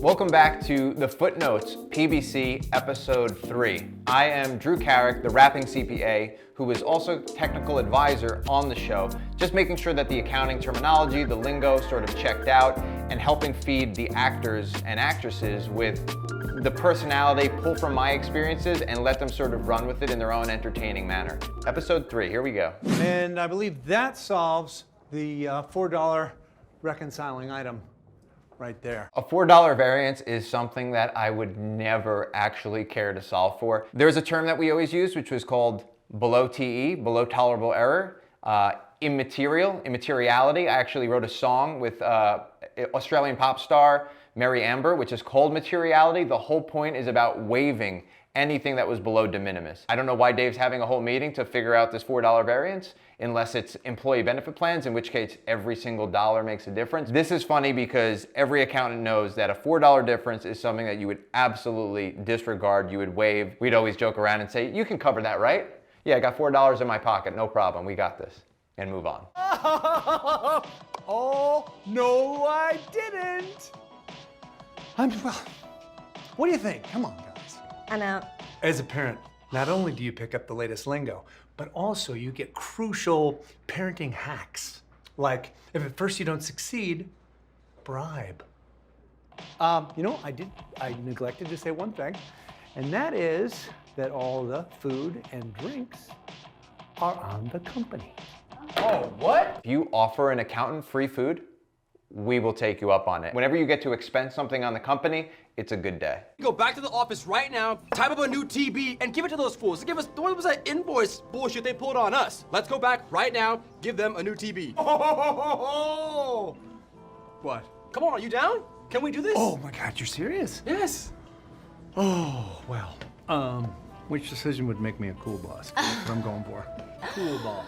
Welcome back to the Footnotes PBC episode 3. I am Drew Carrick, the rapping CPA, who is also technical advisor on the show, just making sure that the accounting terminology, the lingo sort of checked out, and helping feed the actors and actresses with the personality, pull from my experiences, and let them sort of run with it in their own entertaining manner. Episode 3, here we go. And I believe that solves the $4 reconciling item right there. A $4 variance is something that I would never actually care to solve for. There's a term that we always use, which was called below TE, below tolerable error, immateriality. I actually wrote a song with Australian pop star Mary Amber, which is called Materiality. The whole point is about waiving anything that was below de minimis. I don't know why Dave's having a whole meeting to figure out this $4 variance, unless it's employee benefit plans, in which case every single dollar makes a difference. This is funny because every accountant knows that a $4 difference is something that you would absolutely disregard, you would waive. We'd always joke around and say, you can cover that, right? Yeah, I got $4 in my pocket, no problem, we got this. And move on. Oh, no, I didn't. Well, what do you think? Come on, guys. I'm out. As a parent, not only do you pick up the latest lingo, but also you get crucial parenting hacks. Like, if at first you don't succeed, bribe. I neglected to say one thing, and that is that all the food and drinks are on the company. Oh, what? If you offer an accountant free food, we will take you up on it. Whenever you get to expense something on the company, it's a good day. Go back to the office right now, type up a new TB, and give it to those fools. Give us, what was that invoice bullshit they pulled on us? Let's go back right now, give them a new TB. Oh! What? Come on, are you down? Can we do this? Oh my God, you're serious? Yes. Oh, well, which decision would make me a cool boss? That's what I'm going for. Cool boss.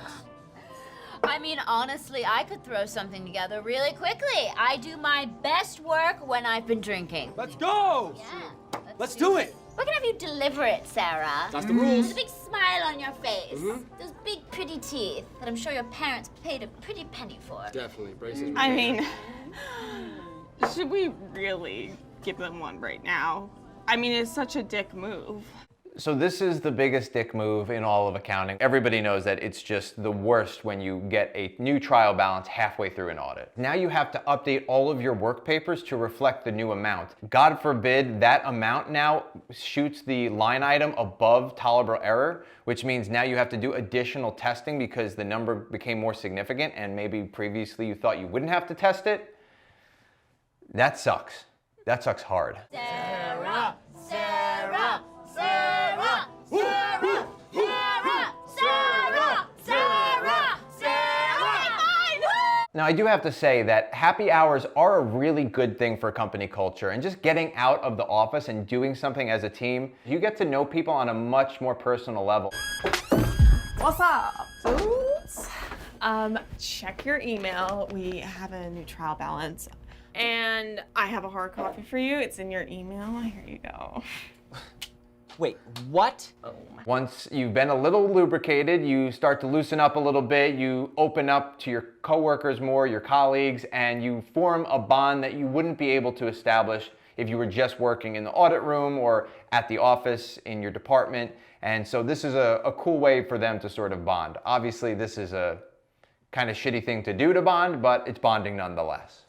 I mean, honestly, I could throw something together really quickly. I do my best work when I've been drinking. Let's go! Yeah. Let's do it! We're gonna have you deliver it, Sarah. That's the rules. With a big smile on your face. Those big, pretty teeth that I'm sure your parents paid a pretty penny for. Definitely, braces. I mean, should we really give them one right now? I mean, it's such a dick move. So this is the biggest dick move in all of accounting. Everybody knows that it's just the worst when you get a new trial balance halfway through an audit. Now you have to update all of your work papers to reflect the new amount. God forbid that amount now shoots the line item above tolerable error, which means now you have to do additional testing because the number became more significant and maybe previously you thought you wouldn't have to test it. That sucks. That sucks hard. Sarah, Sarah, Sarah, Sarah, Sarah, Sarah, Sarah, Sarah. Okay, fine. Now I do have to say that happy hours are a really good thing for company culture, and just getting out of the office and doing something as a team, you get to know people on a much more personal level. What's up, dudes? Check your email. We have a new trial balance. And I have a hard copy for you. It's in your email. Here you go. Wait, what? Once you've been a little lubricated, you start to loosen up a little bit, you open up to your coworkers more, your colleagues, and you form a bond that you wouldn't be able to establish if you were just working in the audit room or at the office in your department. And so this is a cool way for them to sort of bond. Obviously, this is a kind of shitty thing to do to bond, but it's bonding nonetheless.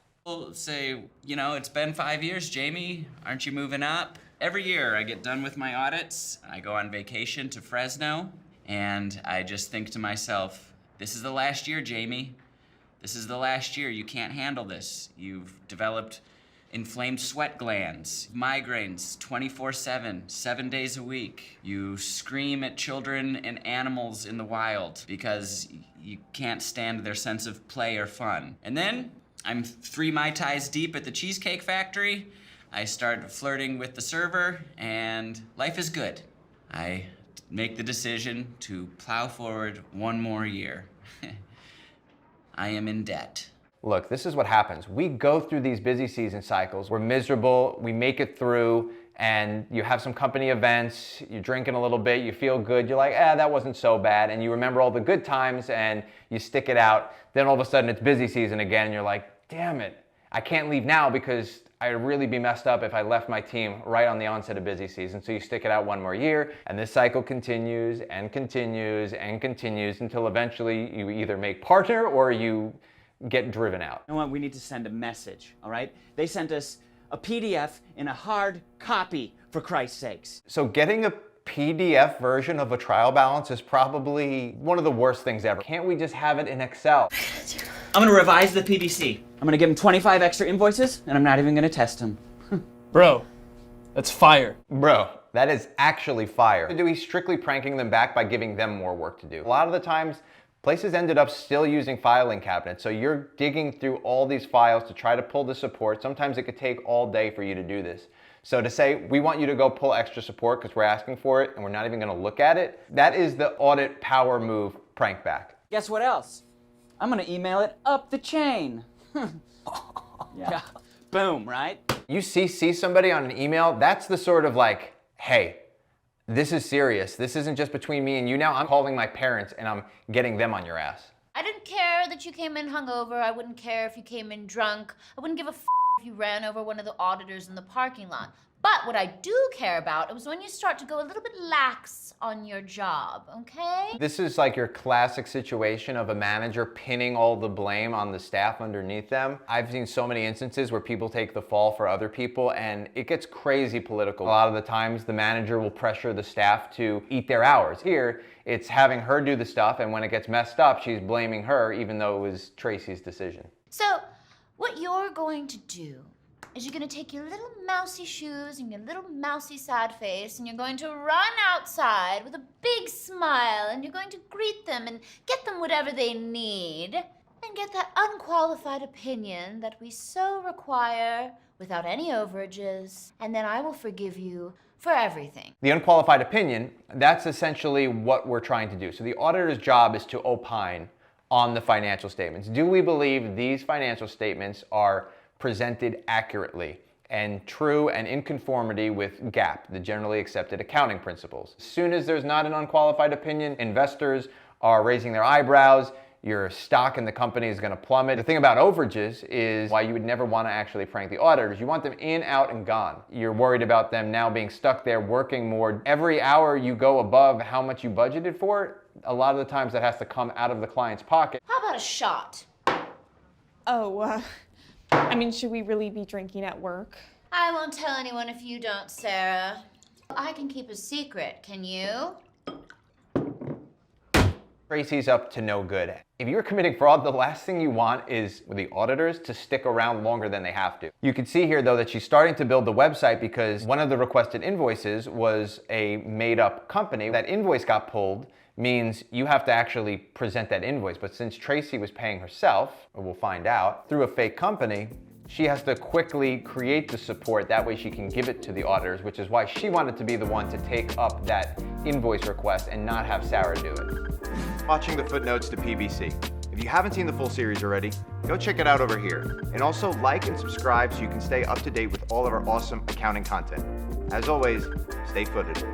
Say, it's been 5 years, Jamie. Aren't you moving up? Every year I get done with my audits, I go on vacation to Fresno, and I just think to myself, this is the last year, Jamie. This is the last year. You can't handle this. You've developed inflamed sweat glands, migraines 24/7, 7 days a week. You scream at children and animals in the wild because you can't stand their sense of play or fun. And then I'm 3 Mai Tais deep at the Cheesecake Factory. I start flirting with the server, and life is good. I make the decision to plow forward one more year. I am in debt. Look, this is what happens. We go through these busy season cycles. We're miserable, we make it through, and you have some company events, you're drinking a little bit, you feel good, you're like, that wasn't so bad, and you remember all the good times and you stick it out. Then all of a sudden it's busy season again, and you're like, damn it. I can't leave now because I'd really be messed up if I left my team right on the onset of busy season. So you stick it out one more year, and this cycle continues and continues and continues until eventually you either make partner or you get driven out. You know what? We need to send a message, all right? They sent us a PDF in a hard copy, for Christ's sakes. So getting a PDF version of a trial balance is probably one of the worst things ever. Can't we just have it in Excel? I'm gonna revise the PBC. I'm gonna give him 25 extra invoices, and I'm not even gonna test him. Bro, that's fire. Bro, that is actually fire. Do we strictly pranking them back by giving them more work to do? A lot of the times, places ended up still using filing cabinets, so you're digging through all these files to try to pull the support. Sometimes it could take all day for you to do this. So to say, we want you to go pull extra support because we're asking for it and we're not even gonna look at it, that is the audit power move prank back. Guess what else? I'm gonna email it up the chain. Yeah. Boom, right? You CC somebody on an email, that's the sort of like, hey, this is serious. This isn't just between me and you now. I'm calling my parents and I'm getting them on your ass. I didn't care that you came in hungover. I wouldn't care if you came in drunk. I wouldn't give a if you ran over one of the auditors in the parking lot. But what I do care about is when you start to go a little bit lax on your job, okay? This is like your classic situation of a manager pinning all the blame on the staff underneath them. I've seen so many instances where people take the fall for other people and it gets crazy political. A lot of the times the manager will pressure the staff to eat their hours. Here, it's having her do the stuff, and when it gets messed up, she's blaming her even though it was Tracy's decision. So, what you're going to do is you're going to take your little mousy shoes and your little mousy sad face, and you're going to run outside with a big smile, and you're going to greet them and get them whatever they need, and get that unqualified opinion that we so require without any overages, and then I will forgive you for everything. The unqualified opinion, that's essentially what we're trying to do. So the auditor's job is to opine on the financial statements. Do we believe these financial statements are presented accurately and true and in conformity with GAAP, the generally accepted accounting principles? As soon as there's not an unqualified opinion, investors are raising their eyebrows, your stock in the company is going to plummet. The thing about overages is why you would never want to actually prank the auditors. You want them in, out, and gone. You're worried about them now being stuck there working more. Every hour you go above how much you budgeted for, a lot of the times that has to come out of the client's pocket. How about a shot? Oh, I mean, should we really be drinking at work? I won't tell anyone if you don't, Sarah. I can keep a secret, can you? Tracy's up to no good. If you're committing fraud, the last thing you want is the auditors to stick around longer than they have to. You can see here though that she's starting to build the website because one of the requested invoices was a made-up company. That invoice got pulled means you have to actually present that invoice. But since Tracy was paying herself, or we'll find out, through a fake company, she has to quickly create the support. That way she can give it to the auditors, which is why she wanted to be the one to take up that invoice request and not have Sarah do it. Watching the Footnotes to PBC. If you haven't seen the full series already, go check it out over here. And also like and subscribe so you can stay up to date with all of our awesome accounting content. As always, stay footed.